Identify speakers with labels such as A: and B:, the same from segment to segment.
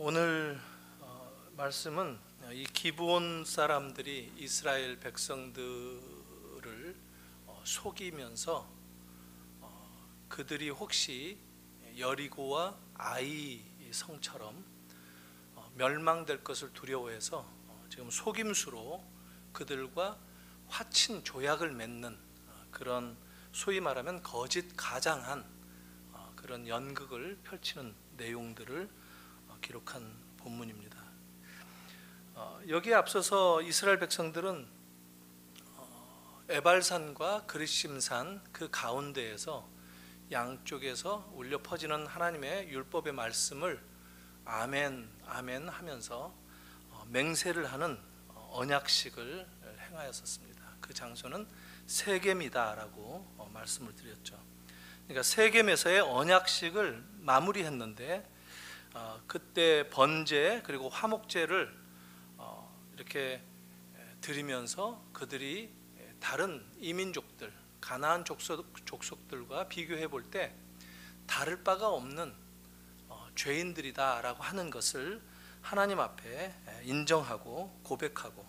A: 오늘 말씀은 이 기브온 사람들이 이스라엘 백성들을 속이면서 그들이 혹시 여리고와 아이 성처럼 멸망될 것을 두려워해서 지금 속임수로 그들과 화친 조약을 맺는 그런 소위 말하면 거짓 가장한 그런 연극을 펼치는 내용들을 기록한 본문입니다. 여기에 앞서서 이스라엘 백성들은 에발산과 그리심산 그 가운데에서 양쪽에서 울려 퍼지는 하나님의 율법의 말씀을 아멘 아멘 하면서 맹세를 하는 언약식을 행하였었습니다. 그 장소는 세겜이다라고 말씀을 드렸죠. 그러니까 세겜에서의 언약식을 마무리했는데 그때 번제 그리고 화목제를 이렇게 드리면서 그들이 다른 이민족들 가나안 족속들과 비교해 볼 때 다를 바가 없는 죄인들이다라고 하는 것을 하나님 앞에 인정하고 고백하고,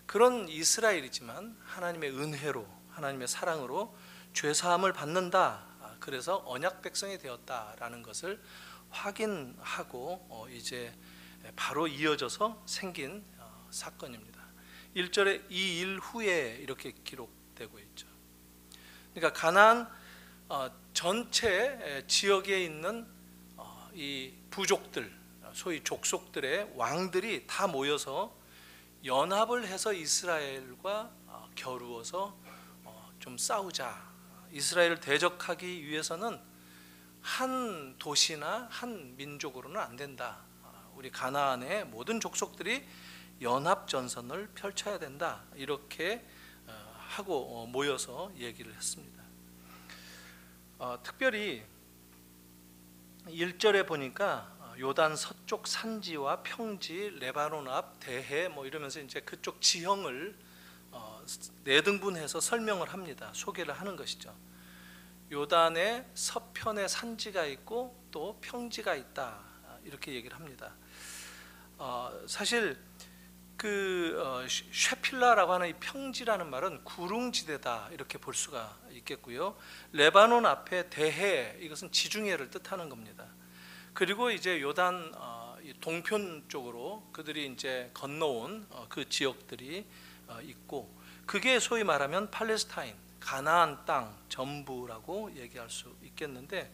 A: 그런 이스라엘이지만 하나님의 은혜로 하나님의 사랑으로 죄사함을 받는다, 그래서 언약 백성이 되었다라는 것을 확인하고 이제 바로 이어져서 생긴 사건입니다. 1절에 이 일 후에 이렇게 기록되고 있죠. 그러니까 가나안 전체 지역에 있는 이 부족들, 소위 족속들의 왕들이 다 모여서 연합을 해서 이스라엘과 겨루어서 좀 싸우자, 이스라엘을 대적하기 위해서는 한 도시나 한 민족으로는 안 된다, 우리 가나안의 모든 족속들이 연합전선을 펼쳐야 된다, 이렇게 하고 모여서 얘기를 했습니다. 특별히 1절에 보니까 요단 서쪽 산지와 평지, 레바논 앞, 대해 이러면서 이제 그쪽 지형을 네 등분해서 설명을 합니다. 소개를 하는 것이죠. 요단의 서편에 산지가 있고 또 평지가 있다, 이렇게 얘기를 합니다. 사실 그 쉐필라라고 하는 이 평지라는 말은 구릉지대다, 이렇게 볼 수가 있겠고요. 레바논 앞에 대해, 이것은 지중해를 뜻하는 겁니다. 그리고 이제 요단 동편 쪽으로 그들이 이제 건너온 그 지역들이 있고, 그게 소위 말하면 팔레스타인, 가나안 땅 전부라고 얘기할 수 있겠는데,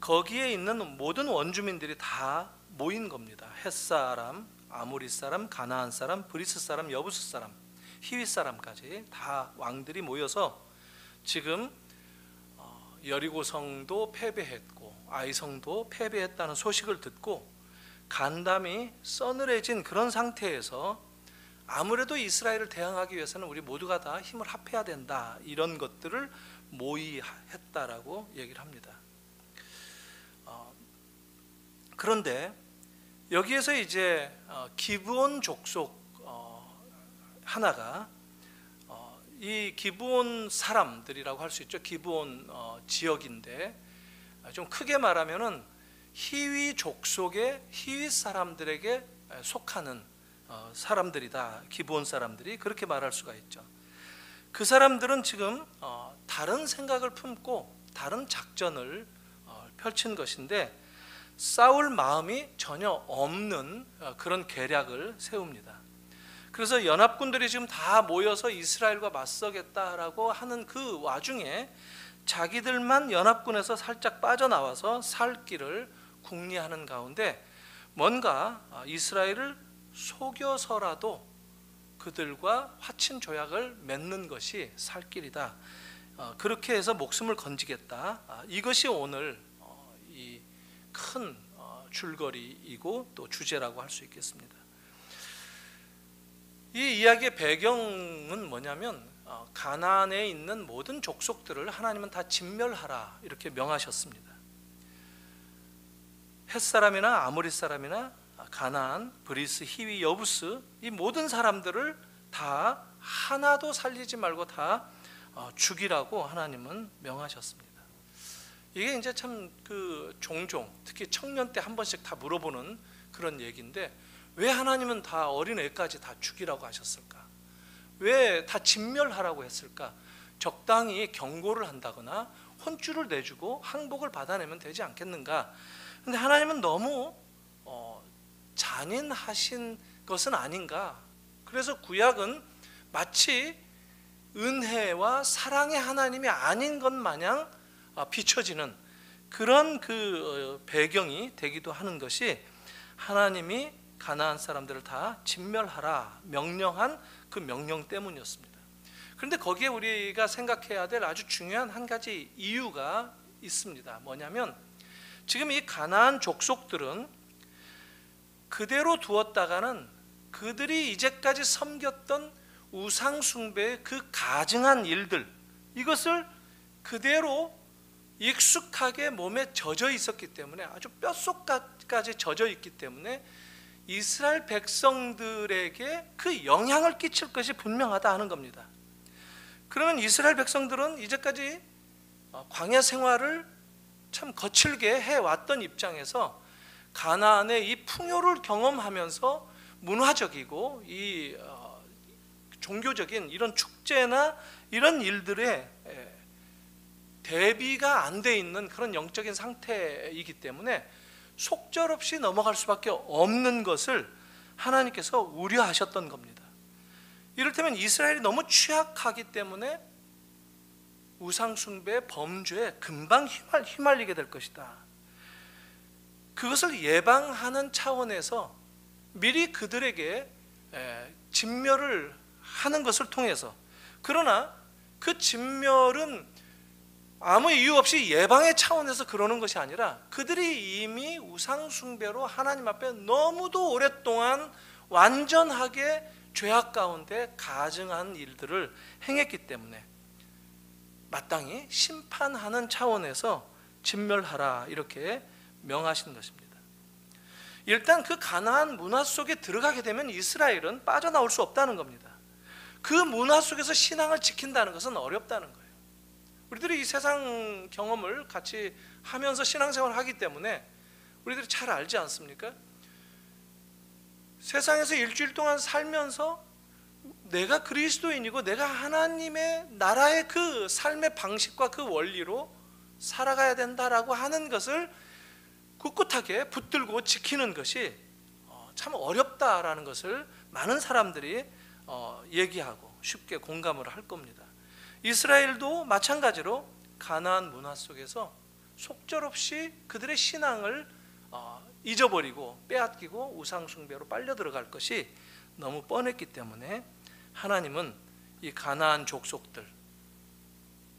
A: 거기에 있는 모든 원주민들이 다 모인 겁니다. 헷사람, 아모리 사람, 가나안 사람, 브리스 사람, 여부스 사람, 히윗 사람까지 다 왕들이 모여서 지금 여리고성도 패배했고 아이성도 패배했다는 소식을 듣고 간담이 서늘해진 그런 상태에서 아무래도 이스라엘을 대항하기 위해서는 우리 모두가 다 힘을 합해야 된다, 이런 것들을 모의했다라고 얘기를 합니다. 그런데 여기에서 이제 기브온 족속 하나가 이 기브온 사람들이라고 할 수 있죠. 기브온 지역인데 좀 크게 말하면은 히위 족속의 히위 사람들에게 속하는 사람들이다, 기브온 사람들이, 그렇게 말할 수가 있죠. 그 사람들은 지금 다른 생각을 품고 다른 작전을 펼친 것인데 싸울 마음이 전혀 없는 그런 계략을 세웁니다. 그래서 연합군들이 지금 다 모여서 이스라엘과 맞서겠다라고 하는 그 와중에 자기들만 연합군에서 살짝 빠져나와서 살 길을 궁리하는 가운데 뭔가 이스라엘을 속여서라도 그들과 화친 조약을 맺는 것이 살 길이다, 그렇게 해서 목숨을 건지겠다, 이것이 오늘 이 큰 줄거리이고 또 주제라고 할 수 있겠습니다. 이 이야기의 배경은 뭐냐면 가나안에 있는 모든 족속들을 하나님은 다 진멸하라, 이렇게 명하셨습니다. 헷사람이나 아모리 사람이나 가나안, 브리스, 히위, 여부스, 이 모든 사람들을 다 하나도 살리지 말고 다 죽이라고 하나님은 명하셨습니다. 이게 이제 참 그 종종 특히 청년 때 한 번씩 다 물어보는 그런 얘기인데, 왜 하나님은 다 어린애까지 다 죽이라고 하셨을까? 왜 다 진멸하라고 했을까? 적당히 경고를 한다거나 혼쭐을 내주고 항복을 받아내면 되지 않겠는가? 근데 하나님은 너무 잔인하신 것은 아닌가? 그래서 구약은 마치 은혜와 사랑의 하나님이 아닌 것 마냥 비춰지는 그런 그 배경이 되기도 하는 것이, 하나님이 가나안 사람들을 다 진멸하라 명령한 그 명령 때문이었습니다. 그런데 거기에 우리가 생각해야 될 아주 중요한 한 가지 이유가 있습니다. 뭐냐면, 지금 이 가나안 족속들은 그대로 두었다가는 그들이 이제까지 섬겼던 우상 숭배의 그 가증한 일들, 이것을 그대로 익숙하게 몸에 젖어 있었기 때문에, 아주 뼛속까지 젖어 있기 때문에 이스라엘 백성들에게 그 영향을 끼칠 것이 분명하다 하는 겁니다. 그러면 이스라엘 백성들은 이제까지 광야 생활을 참 거칠게 해왔던 입장에서 가나안의 이 풍요를 경험하면서 문화적이고 이 종교적인 이런 축제나 이런 일들에 대비가 안 돼 있는 그런 영적인 상태이기 때문에 속절없이 넘어갈 수밖에 없는 것을 하나님께서 우려하셨던 겁니다. 이를테면 이스라엘이 너무 취약하기 때문에 우상 숭배 범죄에 금방 휘말리게 될 것이다. 그것을 예방하는 차원에서 미리 그들에게 진멸을 하는 것을 통해서, 그러나 그 진멸은 아무 이유 없이 예방의 차원에서 그러는 것이 아니라, 그들이 이미 우상 숭배로 하나님 앞에 너무도 오랫동안 완전하게 죄악 가운데 가증한 일들을 행했기 때문에 마땅히 심판하는 차원에서 진멸하라 이렇게 명하신 것입니다. 일단 그 가나안 문화 속에 들어가게 되면 이스라엘은 빠져나올 수 없다는 겁니다. 그 문화 속에서 신앙을 지킨다는 것은 어렵다는 거예요. 우리들이 이 세상 경험을 같이 하면서 신앙생활을 하기 때문에 우리들이 잘 알지 않습니까? 세상에서 일주일 동안 살면서 내가 그리스도인이고 내가 하나님의 나라의 그 삶의 방식과 그 원리로 살아가야 된다라고 하는 것을 꿋꿋하게 붙들고 지키는 것이 참 어렵다라는 것을 많은 사람들이 얘기하고 쉽게 공감을 할 겁니다. 이스라엘도 마찬가지로 가나안 문화 속에서 속절없이 그들의 신앙을 잊어버리고 빼앗기고 우상 숭배로 빨려 들어갈 것이 너무 뻔했기 때문에 하나님은 이 가나안 족속들,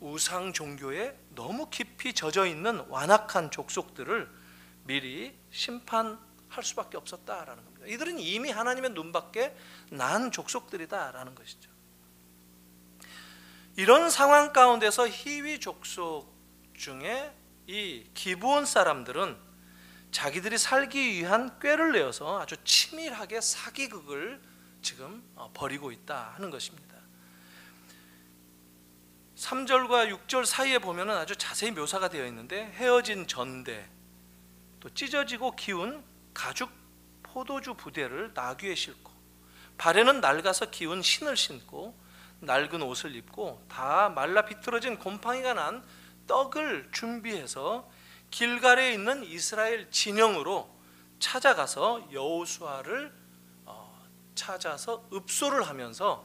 A: 우상 종교에 너무 깊이 젖어 있는 완악한 족속들을 미리 심판할 수밖에 없었다라는 겁니다. 이들은 이미 하나님의 눈밖에 난 족속들이다라는 것이죠. 이런 상황 가운데서 히위 족속 중에 이 기브온 사람들은 자기들이 살기 위한 꾀를 내어서 아주 치밀하게 사기극을 지금 벌이고 있다 하는 것입니다. 3절과 6절 사이에 보면 아주 자세히 묘사가 되어 있는데, 헤어진 전대, 또 찢어지고 기운 가죽 포도주 부대를 나귀에 싣고, 발에는 낡아서 기운 신을 신고 낡은 옷을 입고 다 말라 비틀어진 곰팡이가 난 떡을 준비해서 길갈에 있는 이스라엘 진영으로 찾아가서 여호수아를 찾아서 읍소를 하면서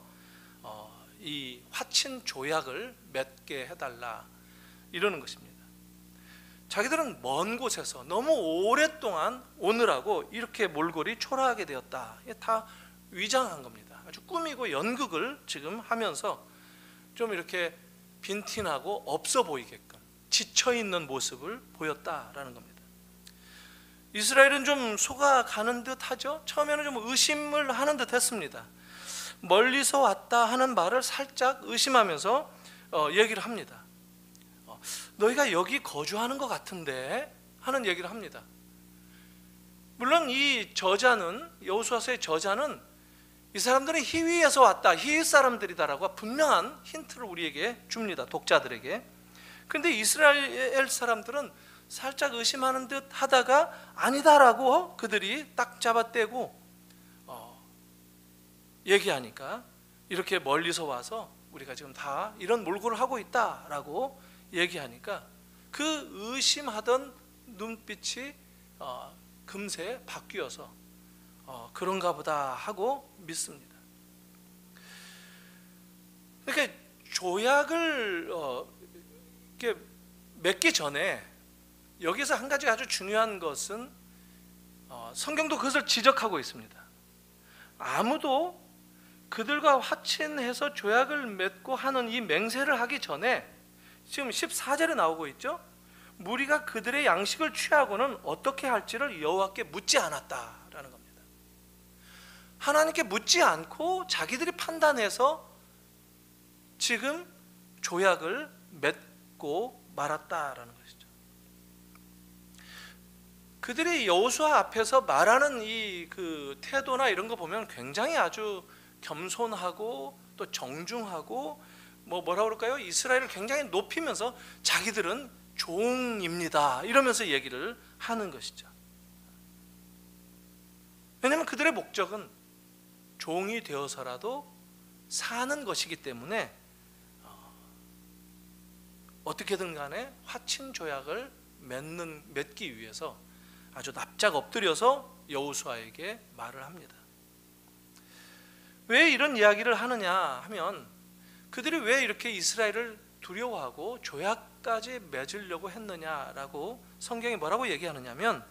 A: 이 화친 조약을 맺게 해달라 이러는 것입니다. 자기들은 먼 곳에서 너무 오랫동안 오느라고 이렇게 몰골이 초라하게 되었다. 이게 다 위장한 겁니다. 아주 꾸미고 연극을 지금 하면서 좀 이렇게 빈티나고 없어 보이게끔 지쳐있는 모습을 보였다라는 겁니다. 이스라엘은 좀 속아가는 듯 하죠. 처음에는 좀 의심을 하는 듯 했습니다. 멀리서 왔다 하는 말을 살짝 의심하면서 얘기를 합니다. 너희가 여기 거주하는 것 같은데 하는 얘기를 합니다. 물론 이 저자는, 여호수아서의 저자는 이 사람들은 히위에서 왔다, 히윗 사람들이다라고 분명한 힌트를 우리에게 줍니다. 독자들에게. 그런데 이스라엘 사람들은 살짝 의심하는 듯 하다가 아니다라고 그들이 딱 잡아떼고 얘기하니까 이렇게 멀리서 와서 우리가 지금 다 이런 몰골을 하고 있다라고 얘기하니까 그 의심하던 눈빛이 금세 바뀌어서 그런가 보다 하고 믿습니다. 그러니까 조약을 이렇게 맺기 전에 여기서 한 가지 아주 중요한 것은 성경도 그것을 지적하고 있습니다. 아무도 그들과 화친해서 조약을 맺고 하는 이 맹세를 하기 전에 지금 14절에 나오고 있죠. 무리가 그들의 양식을 취하고는 어떻게 할지를 여호와께 묻지 않았다라는 겁니다. 하나님께 묻지 않고 자기들이 판단해서 지금 조약을 맺고 말았다라는 것이죠. 그들이 여호수아 앞에서 말하는 이 그 태도나 이런 거 보면 굉장히 아주 겸손하고 또 정중하고 뭐라 그럴까요? 이스라엘을 굉장히 높이면서 자기들은 종입니다 이러면서 얘기를 하는 것이죠. 왜냐하면 그들의 목적은 종이 되어서라도 사는 것이기 때문에 어떻게든 간에 화친 조약을 맺기 위해서 아주 납작 엎드려서 여호수아에게 말을 합니다. 왜 이런 이야기를 하느냐 하면 그들이 왜 이렇게 이스라엘을 두려워하고 조약까지 맺으려고 했느냐라고 성경이 뭐라고 얘기하느냐면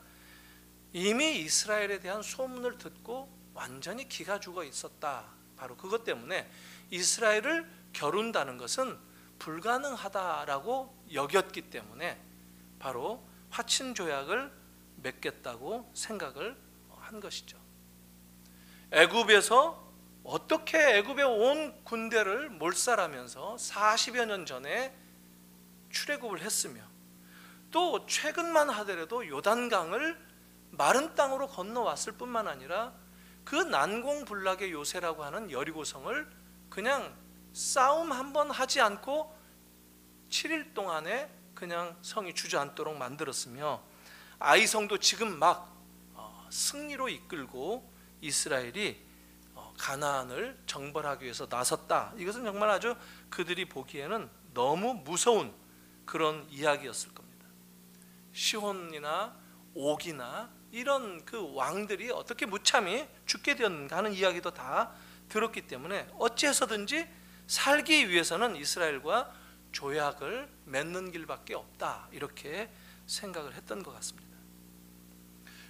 A: 이미 이스라엘에 대한 소문을 듣고 완전히 기가 죽어 있었다. 바로 그것 때문에 이스라엘을 겨룬다는 것은 불가능하다라고 여겼기 때문에 바로 화친 조약을 맺겠다고 생각을 한 것이죠. 애굽에서 어떻게 애굽의 온 군대를 몰살하면서 40여 년 전에 출애굽을 했으며 또 최근만 하더라도 요단강을 마른 땅으로 건너왔을 뿐만 아니라 그 난공불락의 요새라고 하는 여리고성을 그냥 싸움 한번 하지 않고 7일 동안에 그냥 성이 주저앉도록 만들었으며 아이성도 지금 막 승리로 이끌고 이스라엘이 가나안을 정벌하기 위해서 나섰다. 이것은 정말 아주 그들이 보기에는 너무 무서운 그런 이야기였을 겁니다. 시혼이나 옥이나 이런 그 왕들이 어떻게 무참히 죽게 되었는가 하는 이야기도 다 들었기 때문에 어찌해서든지 살기 위해서는 이스라엘과 조약을 맺는 길밖에 없다 이렇게 생각을 했던 것 같습니다.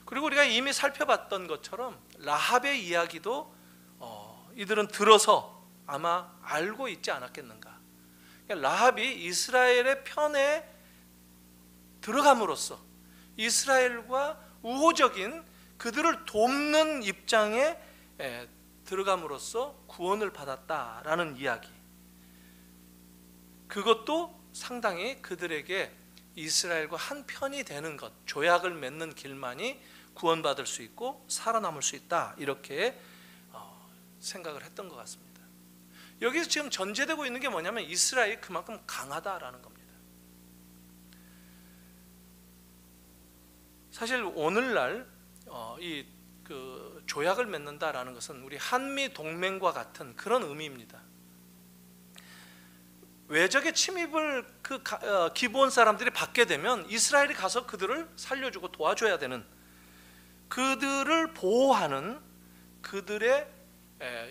A: 그리고 우리가 이미 살펴봤던 것처럼 라합의 이야기도 이들은 들어서 아마 알고 있지 않았겠는가. 그러니까 라합이 이스라엘의 편에 들어감으로써 이스라엘과 우호적인 그들을 돕는 입장에 들어감으로써 구원을 받았다라는 이야기. 그것도 상당히 그들에게 이스라엘과 한 편이 되는 것, 조약을 맺는 길만이 구원받을 수 있고 살아남을 수 있다 이렇게 생각을 했던 것 같습니다. 여기서 지금 전제되고 있는 게 뭐냐면 이스라엘이 그만큼 강하다라는 겁니다. 사실 오늘날 이 그 조약을 맺는다라는 것은 우리 한미 동맹과 같은 그런 의미입니다. 외적의 침입을 기브온 사람들이 받게 되면 이스라엘이 가서 그들을 살려주고 도와줘야 되는, 그들을 보호하는, 그들의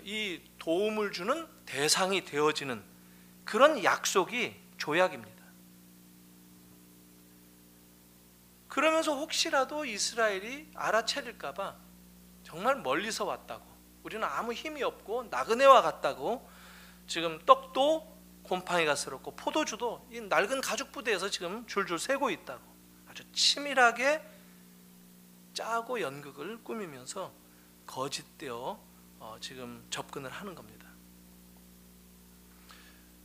A: 이 도움을 주는 대상이 되어지는 그런 약속이 조약입니다. 그러면서 혹시라도 이스라엘이 알아차릴까 봐 정말 멀리서 왔다고, 우리는 아무 힘이 없고 나그네와 같다고, 지금 떡도 곰팡이가 스럽고 포도주도 이 낡은 가죽 부대에서 지금 줄줄 새고 있다고 아주 치밀하게 짜고 연극을 꾸미면서 거짓되어 지금 접근을 하는 겁니다.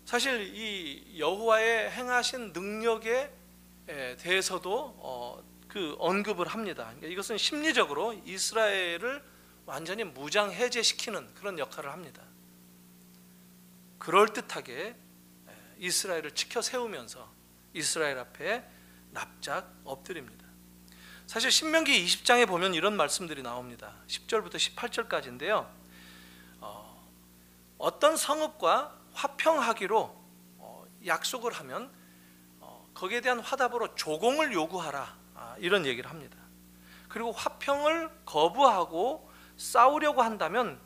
A: 사실 이 여호와의 행하신 능력에 대해서도 그 언급을 합니다. 그러니까 이것은 심리적으로 이스라엘을 완전히 무장 해제시키는 그런 역할을 합니다. 그럴듯하게 이스라엘을 지켜 세우면서 이스라엘 앞에 납작 엎드립니다. 사실 신명기 20장에 보면 이런 말씀들이 나옵니다. 10절부터 18절까지인데요. 어떤 성읍과 화평하기로 약속을 하면 거기에 대한 화답으로 조공을 요구하라, 이런 얘기를 합니다. 그리고 화평을 거부하고 싸우려고 한다면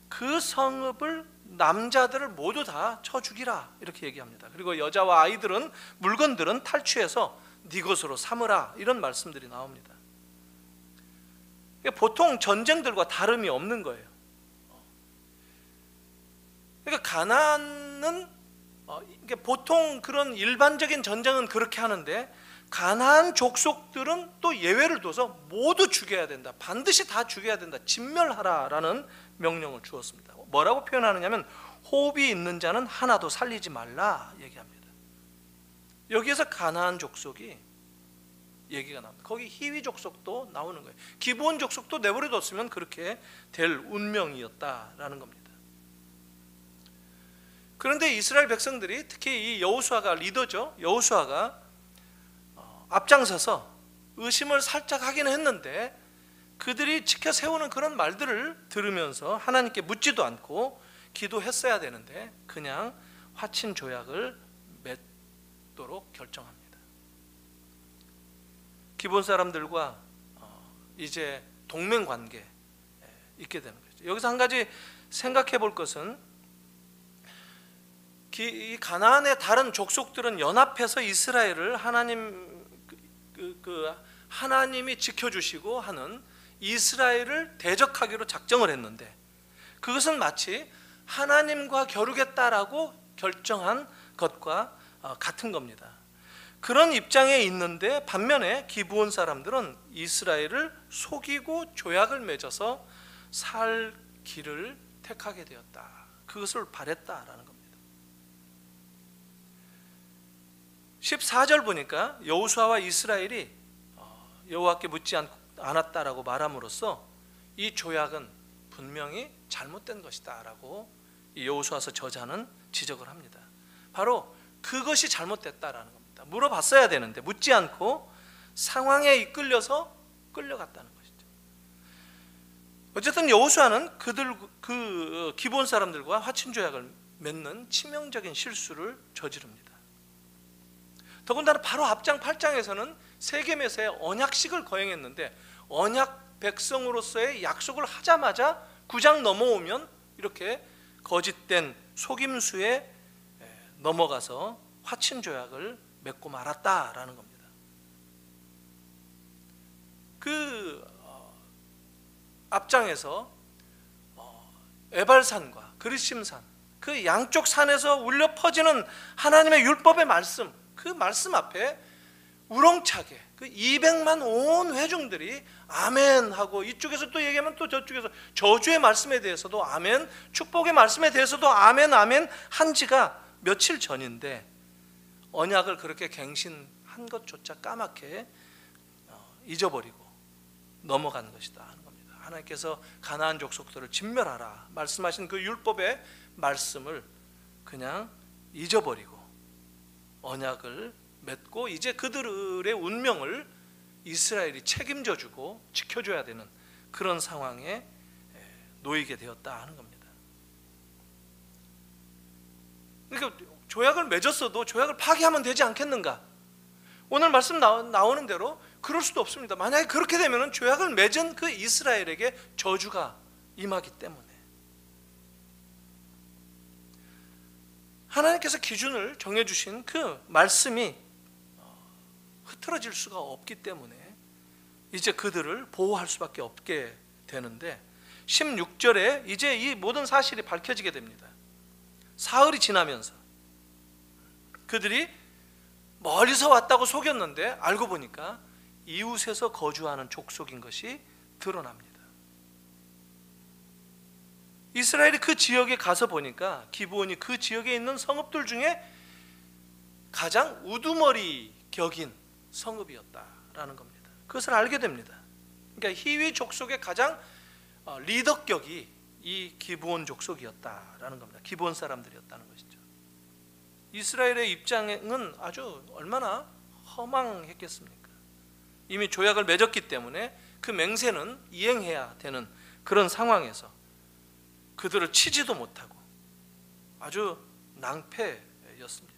A: 그 성읍을 남자들을 모두 다 쳐 죽이라, 이렇게 얘기합니다. 그리고 여자와 아이들은, 물건들은 탈취해서 네 것으로 삼으라, 이런 말씀들이 나옵니다. 보통 전쟁들과 다름이 없는 거예요. 그러니까 가나안은 보통 그런 일반적인 전쟁은 그렇게 하는데, 가나안 족속들은 또 예외를 둬서 모두 죽여야 된다, 반드시 다 죽여야 된다, 진멸하라라는 명령을 주었습니다. 뭐라고 표현하느냐면 호흡이 있는 자는 하나도 살리지 말라 얘기합니다. 여기에서 가나안 족속이 얘기가 나옵니다. 거기 히위 족속도 나오는 거예요. 기브온 족속도 내버려뒀으면 그렇게 될 운명이었다라는 겁니다. 그런데 이스라엘 백성들이, 특히 이 여호수아가 리더죠. 여호수아가 앞장서서 의심을 살짝 하긴 했는데, 그들이 지켜 세우는 그런 말들을 들으면서 하나님께 묻지도 않고 기도했어야 되는데 그냥 화친 조약을 맺도록 결정합니다. 기본 사람들과 이제 동맹 관계에 있게 되는 거죠. 여기서 한 가지 생각해 볼 것은, 이 가나안의 다른 족속들은 연합해서 이스라엘을 하나님이 지켜주시고 하는 이스라엘을 대적하기로 작정을 했는데, 그것은 마치 하나님과 겨루겠다라고 결정한 것과 같은 겁니다. 그런 입장에 있는데, 반면에 기브온 사람들은 이스라엘을 속이고 조약을 맺어서 살 길을 택하게 되었다, 그것을 바랬다라는 겁니다. 14절 보니까 여호수아와 이스라엘이 여호와께 묻지 않았다라고 말함으로써 이 조약은 분명히 잘못된 것이다 라고 여호수아서 저자는 지적을 합니다. 바로 그것이 잘못됐다라는 겁니다. 물어봤어야 되는데 묻지 않고 상황에 이끌려서 끌려갔다는 것이죠. 어쨌든 여호수아는 그 기브온 사람들과 화친 조약을 맺는 치명적인 실수를 저지릅니다. 더군다나 바로 앞장 8장에서는 세겜에서의 언약식을 거행했는데, 언약 백성으로서의 약속을 하자마자 9장 넘어오면 이렇게 거짓된 속임수에 넘어가서 화친 조약을 맺고 말았다라는 겁니다. 그 앞장에서 에발산과 그리심산, 그 양쪽 산에서 울려 퍼지는 하나님의 율법의 말씀, 그 말씀 앞에 우렁차게 그 200만 온 회중들이 아멘 하고, 이쪽에서 또 얘기하면 또 저쪽에서 저주의 말씀에 대해서도 아멘, 축복의 말씀에 대해서도 아멘 아멘 한 지가 며칠 전인데, 언약을 그렇게 갱신한 것조차 까맣게 잊어버리고 넘어간 것이다 하는 겁니다. 하나님께서 가나안 족속들을 진멸하라 말씀하신 그 율법의 말씀을 그냥 잊어버리고 언약을 맺고, 이제 그들의 운명을 이스라엘이 책임져주고 지켜줘야 되는 그런 상황에 놓이게 되었다 하는 겁니다. 그러니까 조약을 맺었어도 조약을 파기하면 되지 않겠는가? 오늘 말씀 나오는 대로 그럴 수도 없습니다. 만약에 그렇게 되면 조약을 맺은 그 이스라엘에게 저주가 임하기 때문에, 하나님께서 기준을 정해주신 그 말씀이 흐트러질 수가 없기 때문에 이제 그들을 보호할 수밖에 없게 되는데, 16절에 이제 이 모든 사실이 밝혀지게 됩니다. 사흘이 지나면서 그들이 멀리서 왔다고 속였는데 알고 보니까 이웃에서 거주하는 족속인 것이 드러납니다. 이스라엘이 그 지역에 가서 보니까 기브온이 그 지역에 있는 성읍들 중에 가장 우두머리 격인 성읍이었다라는 겁니다. 그것을 알게 됩니다. 그러니까 히위 족속의 가장 리더격이 이 기브온 족속이었다라는 겁니다. 기브온 사람들이었다는 것이죠. 이스라엘의 입장은 아주 얼마나 허망했겠습니까? 이미 조약을 맺었기 때문에 그 맹세는 이행해야 되는 그런 상황에서 그들을 치지도 못하고 아주 낭패였습니다.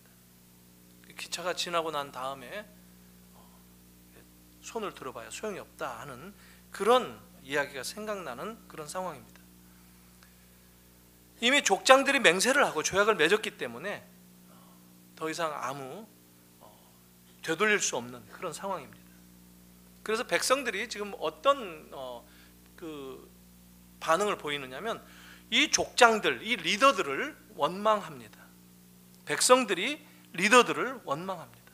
A: 기차가 지나고 난 다음에 손을 들어봐야 소용이 없다 하는 그런 이야기가 생각나는 그런 상황입니다. 이미 족장들이 맹세를 하고 조약을 맺었기 때문에 더 이상 아무 되돌릴 수 없는 그런 상황입니다. 그래서 백성들이 지금 어떤 그 반응을 보이느냐면 이 족장들, 이 리더들을 원망합니다. 백성들이 리더들을 원망합니다.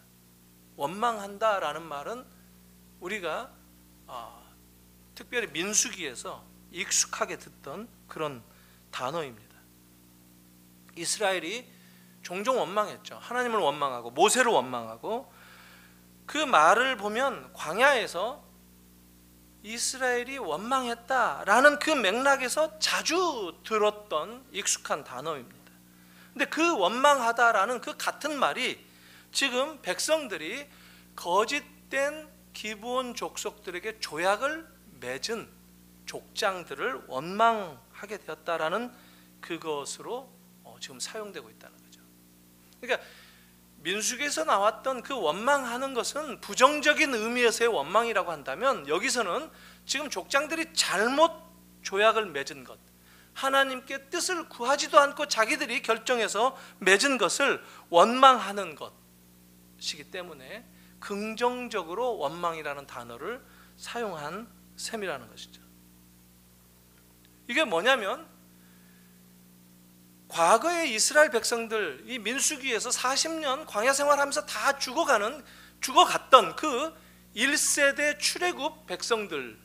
A: 원망한다라는 말은 우리가 특별히 민수기에서 익숙하게 듣던 그런 단어입니다. 이스라엘이 종종 원망했죠. 하나님을 원망하고 모세를 원망하고, 그 말을 보면 광야에서 이스라엘이 원망했다라는 그 맥락에서 자주 들었던 익숙한 단어입니다. 근데 그 원망하다라는 그 같은 말이 지금 백성들이 거짓된 기브온 족속들에게 조약을 맺은 족장들을 원망하게 되었다라는 그것으로 지금 사용되고 있다는 거죠. 그러니까 민수기에서 나왔던 그 원망하는 것은 부정적인 의미에서의 원망이라고 한다면, 여기서는 지금 족장들이 잘못 조약을 맺은 것, 하나님께 뜻을 구하지도 않고 자기들이 결정해서 맺은 것을 원망하는 것이기 때문에 긍정적으로 원망이라는 단어를 사용한 셈이라는 것이죠. 이게 뭐냐면, 과거의 이스라엘 백성들, 이 민수기에서 40년 광야 생활하면서 다 죽어갔던 그 1세대 출애굽 백성들,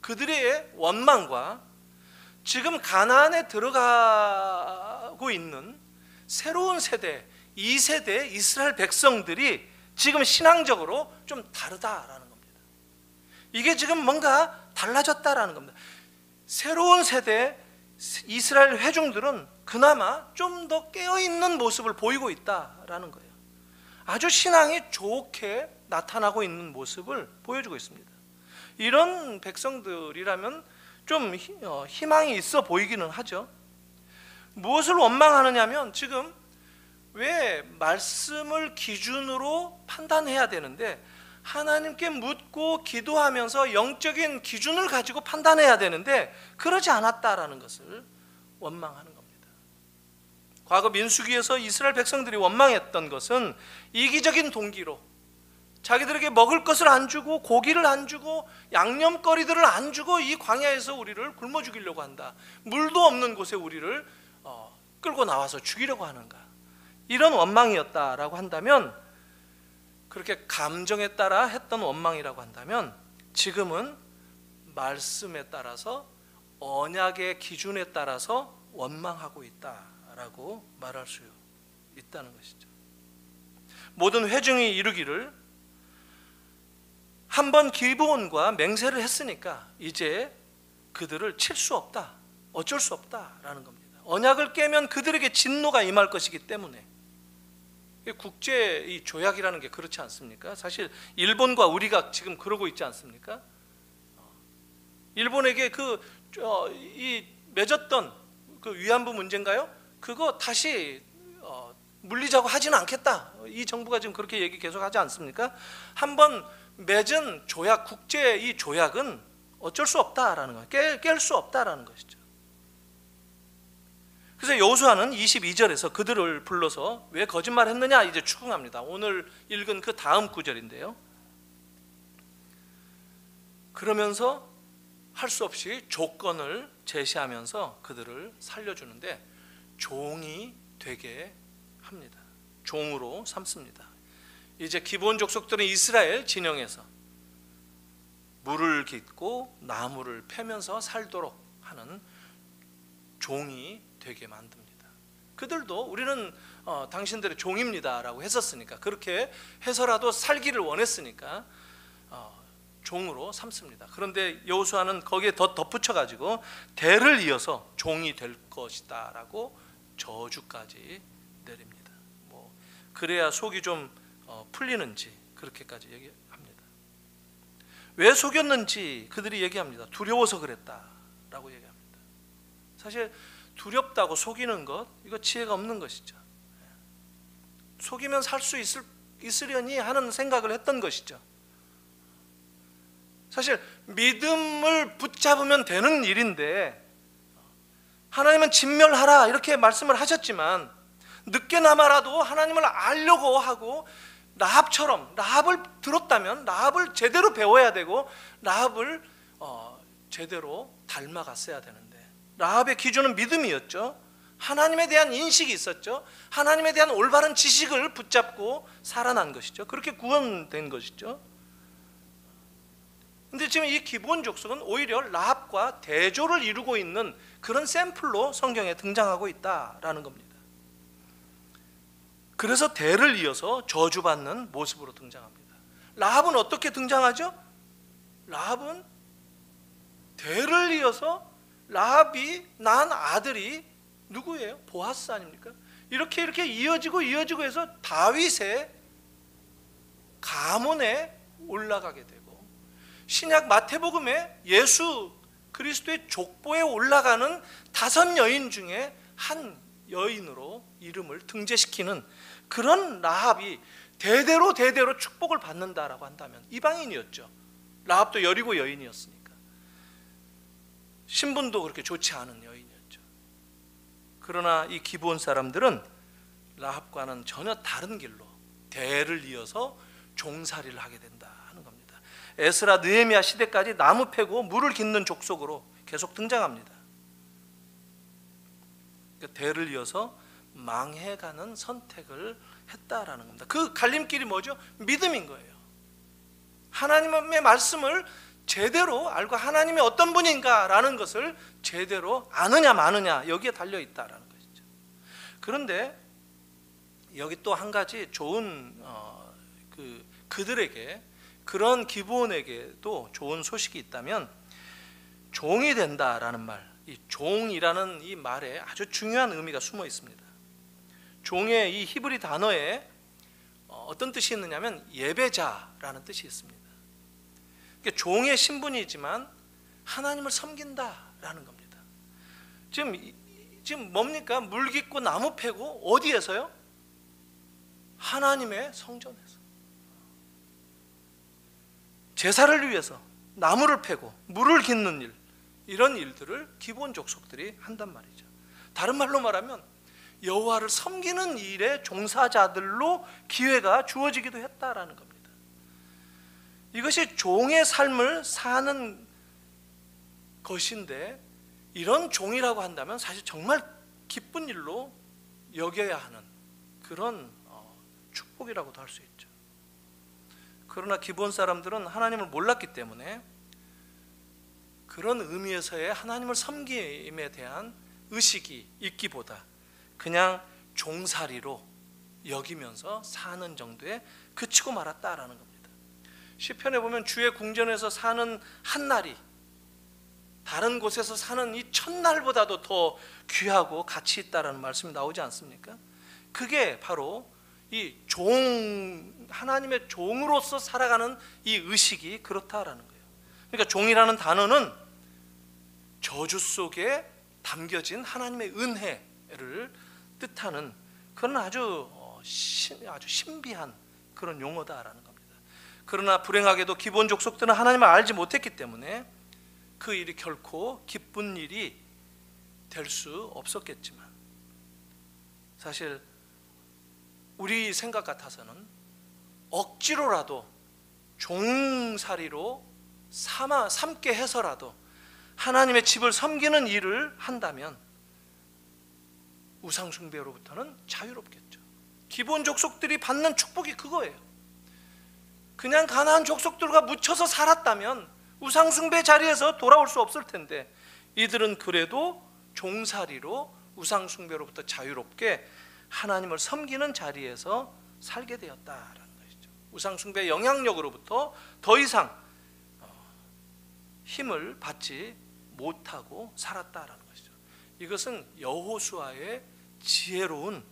A: 그들의 원망과 지금 가나안에 들어가고 있는 새로운 세대, 2세대 이스라엘 백성들이 지금 신앙적으로 좀 다르다라는 겁니다. 이게 지금 뭔가 달라졌다라는 겁니다. 새로운 세대 이스라엘 회중들은 그나마 좀 더 깨어있는 모습을 보이고 있다라는 거예요. 아주 신앙이 좋게 나타나고 있는 모습을 보여주고 있습니다. 이런 백성들이라면 좀 희망이 있어 보이기는 하죠. 무엇을 원망하느냐면, 지금 왜 말씀을 기준으로 판단해야 되는데 하나님께 묻고 기도하면서 영적인 기준을 가지고 판단해야 되는데 그러지 않았다라는 것을 원망하는 겁니다. 과거 민수기에서 이스라엘 백성들이 원망했던 것은 이기적인 동기로 자기들에게 먹을 것을 안 주고 고기를 안 주고 양념거리들을 안 주고 이 광야에서 우리를 굶어 죽이려고 한다, 물도 없는 곳에 우리를 끌고 나와서 죽이려고 하는가, 이런 원망이었다라고 한다면, 그렇게 감정에 따라 했던 원망이라고 한다면, 지금은 말씀에 따라서 언약의 기준에 따라서 원망하고 있다라고 말할 수 있다는 것이죠. 모든 회중이 이르기를, 한번 기브온과 맹세를 했으니까 이제 그들을 칠 수 없다, 어쩔 수 없다라는 겁니다. 언약을 깨면 그들에게 진노가 임할 것이기 때문에. 국제 이 조약이라는 게 그렇지 않습니까? 사실 일본과 우리가 지금 그러고 있지 않습니까? 일본에게 이 맺었던 그 위안부 문제인가요? 그거 다시 물리자고 하지는 않겠다. 이 정부가 지금 그렇게 얘기 계속 하지 않습니까? 한번 맺은 조약, 국제 이 조약은 어쩔 수 없다라는 거예요. 깰 수 없다라는 것이죠. 그래서 여호수아는 22절에서 그들을 불러서 왜 거짓말했느냐 이제 추궁합니다. 오늘 읽은 그 다음 구절인데요. 그러면서 할 수 없이 조건을 제시하면서 그들을 살려주는데 종이 되게 합니다. 종으로 삼습니다. 이제 기브온 족속들은 이스라엘 진영에서 물을 깃고 나무를 패면서 살도록 하는 종이 되게 만듭니다. 그들도 우리는 당신들의 종입니다 라고 했었으니까, 그렇게 해서라도 살기를 원했으니까 종으로 삼습니다. 그런데 여호수아는 거기에 더 덧붙여 가지고 대를 이어서 종이 될 것이다 라고 저주까지 내립니다. 그래야 속이 좀 풀리는지 그렇게까지 얘기합니다. 왜 속였는지 그들이 얘기합니다. 두려워서 그랬다라고 얘기합니다. 사실 두렵다고 속이는 것, 이거 지혜가 없는 것이죠. 속이면 살 수 있으려니 하는 생각을 했던 것이죠. 사실 믿음을 붙잡으면 되는 일인데 하나님은 진멸하라 이렇게 말씀을 하셨지만 늦게나마라도 하나님을 알려고 하고 라합처럼, 라합을 들었다면 라합을 제대로 배워야 되고 라합을 제대로 닮아갔어야 되는데, 라합의 기준은 믿음이었죠. 하나님에 대한 인식이 있었죠. 하나님에 대한 올바른 지식을 붙잡고 살아난 것이죠. 그렇게 구원된 것이죠. 근데 지금 이 기브온 족속은 오히려 라합과 대조를 이루고 있는 그런 샘플로 성경에 등장하고 있다라는 겁니다. 그래서 대를 이어서 저주받는 모습으로 등장합니다. 라합은 어떻게 등장하죠? 라합은 대를 이어서 라합이 낳은 아들이 누구예요? 보아스 아닙니까? 이렇게 이어지고 해서 다윗의 가문에 올라가게 되고, 신약 마태복음에 예수 그리스도의 족보에 올라가는 5 여인 중에 한 여인으로 이름을 등재시키는 그런 라합이 대대로 축복을 받는다라고 한다면, 이방인이었죠. 라합도 여리고 여인이었으니까 신분도 그렇게 좋지 않은 여인이었죠. 그러나 이 기브온 사람들은 라합과는 전혀 다른 길로 대를 이어서 종살이를 하게 된다 하는 겁니다. 에스라 느헤미야 시대까지 나무 패고 물을 깃는 족속으로 계속 등장합니다. 대를 이어서 망해가는 선택을 했다라는 겁니다. 그 갈림길이 뭐죠? 믿음인 거예요. 하나님의 말씀을 제대로 알고 하나님이 어떤 분인가라는 것을 제대로 아느냐 마느냐, 여기에 달려있다라는 것이죠. 그런데 여기 또 한 가지 좋은 그들에게, 그런 기브온에게도 좋은 소식이 있다면, 종이 된다라는 말, 이 종이라는 이 말에 아주 중요한 의미가 숨어 있습니다. 종의 이 히브리 단어에 어떤 뜻이 있느냐면 예배자라는 뜻이 있습니다. 그러니까 종의 신분이지만 하나님을 섬긴다라는 겁니다. 지금 뭡니까? 물 깃고 나무 패고 어디에서요? 하나님의 성전에서. 제사를 위해서 나무를 패고 물을 깃는 일, 이런 일들을 기브온 족속들이 한단 말이죠. 다른 말로 말하면 여호와를 섬기는 일에 종사자들로 기회가 주어지기도 했다라는 겁니다. 이것이 종의 삶을 사는 것인데, 이런 종이라고 한다면 사실 정말 기쁜 일로 여겨야 하는 그런 축복이라고도 할 수 있죠. 그러나 기브온 사람들은 하나님을 몰랐기 때문에 그런 의미에서의 하나님을 섬김에 대한 의식이 있기보다 그냥 종살이로 여기면서 사는 정도에 그치고 말았다라는 겁니다. 시편에 보면 주의 궁전에서 사는 한 날이 다른 곳에서 사는 이 첫날보다도 더 귀하고 가치 있다라는 말씀이 나오지 않습니까? 그게 바로 이 하나님의 종으로서 살아가는 이 의식이 그렇다라는 거예요. 그러니까 종이라는 단어는 저주 속에 담겨진 하나님의 은혜를 뜻하는 그런 아주 신비한 그런 용어다라는 겁니다. 그러나 불행하게도 기브온 족속들은 하나님을 알지 못했기 때문에 그 일이 결코 기쁜 일이 될 수 없었겠지만, 사실 우리 생각 같아서는 억지로라도 종살이로 삼게 해서라도 하나님의 집을 섬기는 일을 한다면 우상숭배로부터는 자유롭겠죠. 기브온 족속들이 받는 축복이 그거예요. 그냥 가나안 족속들과 묻혀서 살았다면 우상숭배 자리에서 돌아올 수 없을 텐데, 이들은 그래도 종살이로 우상숭배로부터 자유롭게 하나님을 섬기는 자리에서 살게 되었다라는 것이죠. 우상숭배의 영향력으로부터 더 이상 힘을 받지 못하고 살았다라는 것이죠. 이것은 여호수아의 지혜로운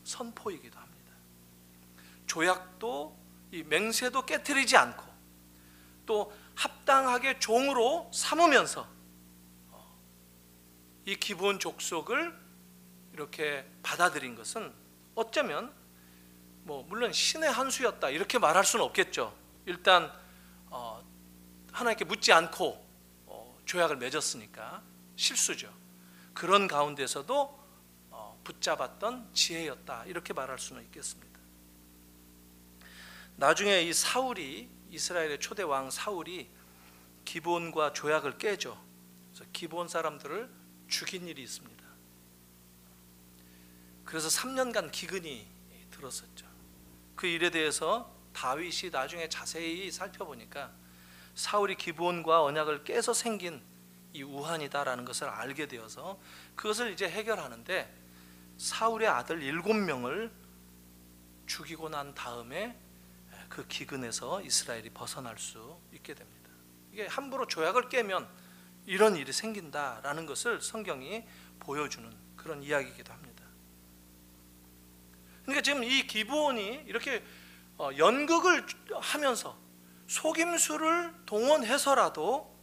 A: 선포이기도 합니다. 조약도 이 맹세도 깨뜨리지 않고 또 합당하게 종으로 삼으면서 이 기브온 족속을 이렇게 받아들인 것은 어쩌면 물론 신의 한 수였다 이렇게 말할 수는 없겠죠. 일단 하나님께 묻지 않고 조약을 맺었으니까 실수죠. 그런 가운데서도 붙잡았던 지혜였다 이렇게 말할 수는 있겠습니다. 나중에 이 사울이, 이스라엘의 초대 왕 사울이 기브온과 조약을 깨죠. 그래서 기브온 사람들을 죽인 일이 있습니다. 그래서 3년간 기근이 들었었죠. 그 일에 대해서 다윗이 나중에 자세히 살펴보니까 사울이 기브온과 언약을 깨서 생긴 이 우환이다라는 것을 알게 되어서 그것을 이제 해결하는데 사울의 아들 7명을 죽이고 난 다음에 그 기근에서 이스라엘이 벗어날 수 있게 됩니다. 이게 함부로 조약을 깨면 이런 일이 생긴다라는 것을 성경이 보여주는 그런 이야기이기도 합니다. 그러니까 지금 이 기브온이 이렇게 연극을 하면서 속임수를 동원해서라도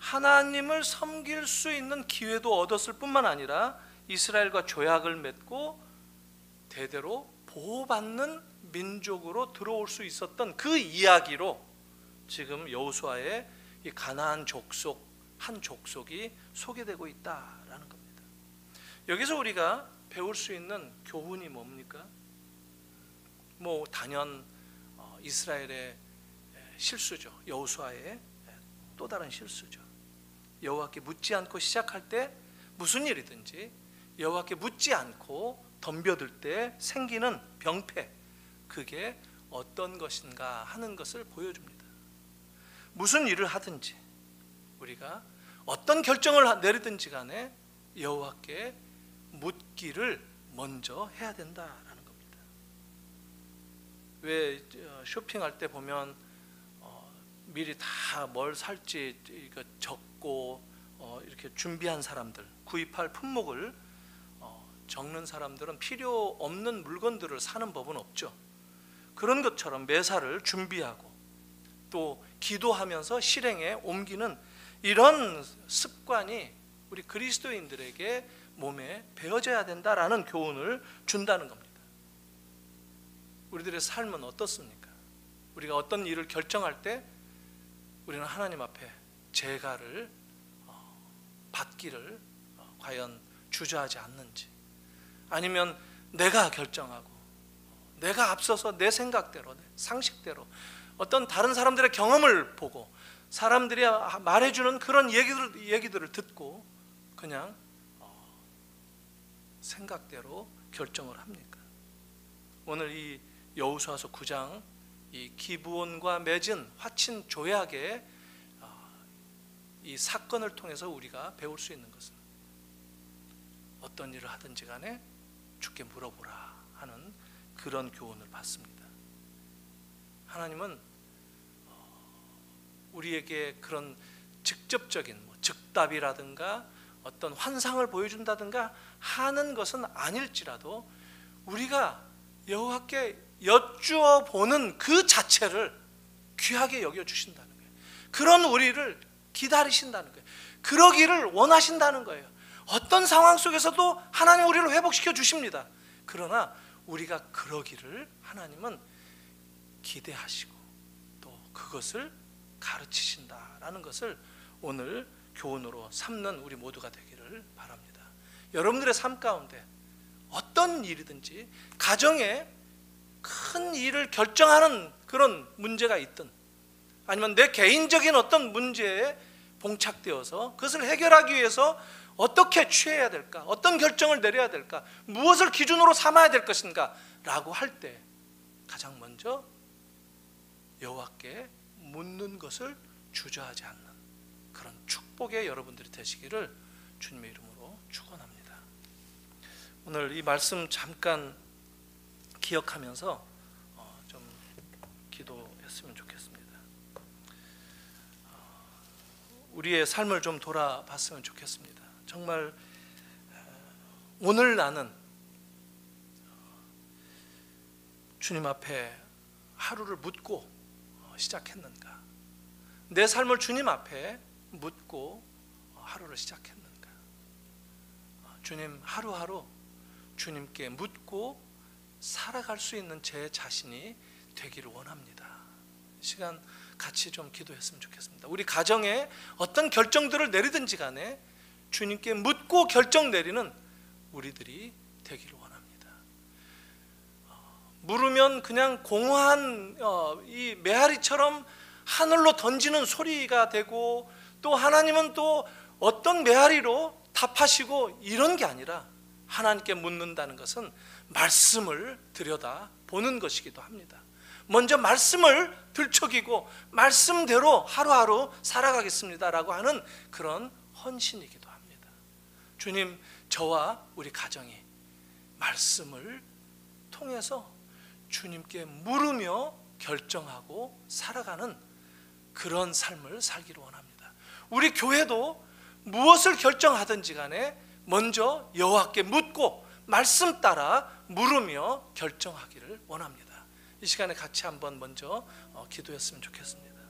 A: 하나님을 섬길 수 있는 기회도 얻었을 뿐만 아니라 이스라엘과 조약을 맺고 대대로 보호받는 민족으로 들어올 수 있었던 그 이야기로 지금 여호수아의 이 가나안 족속 한 족속이 소개되고 있다라는 겁니다. 여기서 우리가 배울 수 있는 교훈이 뭡니까? 단연 이스라엘의 실수죠. 여호수아의 또 다른 실수죠. 여호와께 묻지 않고 시작할 때 무슨 일이든지 여호와께 묻지 않고 덤벼들 때 생기는 병폐, 그게 어떤 것인가 하는 것을 보여줍니다. 무슨 일을 하든지 우리가 어떤 결정을 내리든지 간에 여호와께 묻기를 먼저 해야 된다라는 겁니다. 왜 쇼핑할 때 보면 미리 다 뭘 살지 적고 이렇게 준비한 사람들, 구입할 품목을 적는 사람들은 필요 없는 물건들을 사는 법은 없죠. 그런 것처럼 매사를 준비하고 또 기도하면서 실행에 옮기는 이런 습관이 우리 그리스도인들에게 몸에 배어져야 된다라는 교훈을 준다는 겁니다. 우리들의 삶은 어떻습니까? 우리가 어떤 일을 결정할 때 우리는 하나님 앞에 제가를 받기를 과연 주저하지 않는지, 아니면 내가 결정하고 내가 앞서서 내 생각대로, 내 상식대로 어떤 다른 사람들의 경험을 보고 사람들이 말해주는 그런 얘기들을 듣고 그냥 생각대로 결정을 합니까? 오늘 이 여호수아서 9장 이 기브온과 맺은 화친 조약의 이 사건을 통해서 우리가 배울 수 있는 것은 어떤 일을 하든지 간에 주께 물어보라 하는 그런 교훈을 받습니다. 하나님은 우리에게 그런 직접적인 즉답이라든가 어떤 환상을 보여준다든가 하는 것은 아닐지라도 우리가 여호와께 여쭈어 보는 그 자체를 귀하게 여겨주신다는 거예요. 그런 우리를 기다리신다는 거예요. 그러기를 원하신다는 거예요. 어떤 상황 속에서도 하나님 우리를 회복시켜 주십니다. 그러나 우리가 그러기를 하나님은 기대하시고 또 그것을 가르치신다라는 것을 오늘 교훈으로 삼는 우리 모두가 되기를 바랍니다. 여러분들의 삶 가운데 어떤 일이든지 가정에 큰 일을 결정하는 그런 문제가 있든 아니면 내 개인적인 어떤 문제에 봉착되어서 그것을 해결하기 위해서 어떻게 취해야 될까? 어떤 결정을 내려야 될까? 무엇을 기준으로 삼아야 될 것인가? 라고 할 때 가장 먼저 여호와께 묻는 것을 주저하지 않는 그런 축복의 여러분들이 되시기를 주님의 이름으로 축원합니다. 오늘 이 말씀 잠깐 기억하면서 좀 기도했으면 좋겠습니다. 우리의 삶을 좀 돌아봤으면 좋겠습니다. 정말 오늘 나는 주님 앞에 하루를 묻고 시작했는가? 내 삶을 주님 앞에 묻고 하루를 시작했는가? 주님, 하루하루 주님께 묻고 살아갈 수 있는 제 자신이 되기를 원합니다. 이 시간 같이 좀 기도했으면 좋겠습니다. 우리 가정에 어떤 결정들을 내리든지 간에 주님께 묻고 결정 내리는 우리들이 되기를 원합니다. 물으면 그냥 공허한 이 메아리처럼 하늘로 던지는 소리가 되고, 또 하나님은 또 어떤 메아리로 답하시고, 이런 게 아니라 하나님께 묻는다는 것은 말씀을 들여다 보는 것이기도 합니다. 먼저 말씀을 들춰기고 말씀대로 하루하루 살아가겠습니다라고 하는 그런 헌신이기도 합니다. 주님, 저와 우리 가정이 말씀을 통해서 주님께 물으며 결정하고 살아가는 그런 삶을 살기를 원합니다. 우리 교회도 무엇을 결정하든지 간에 먼저 여호와께 묻고 말씀 따라 물으며 결정하기를 원합니다. 이 시간에 같이 한번 먼저 기도했으면 좋겠습니다.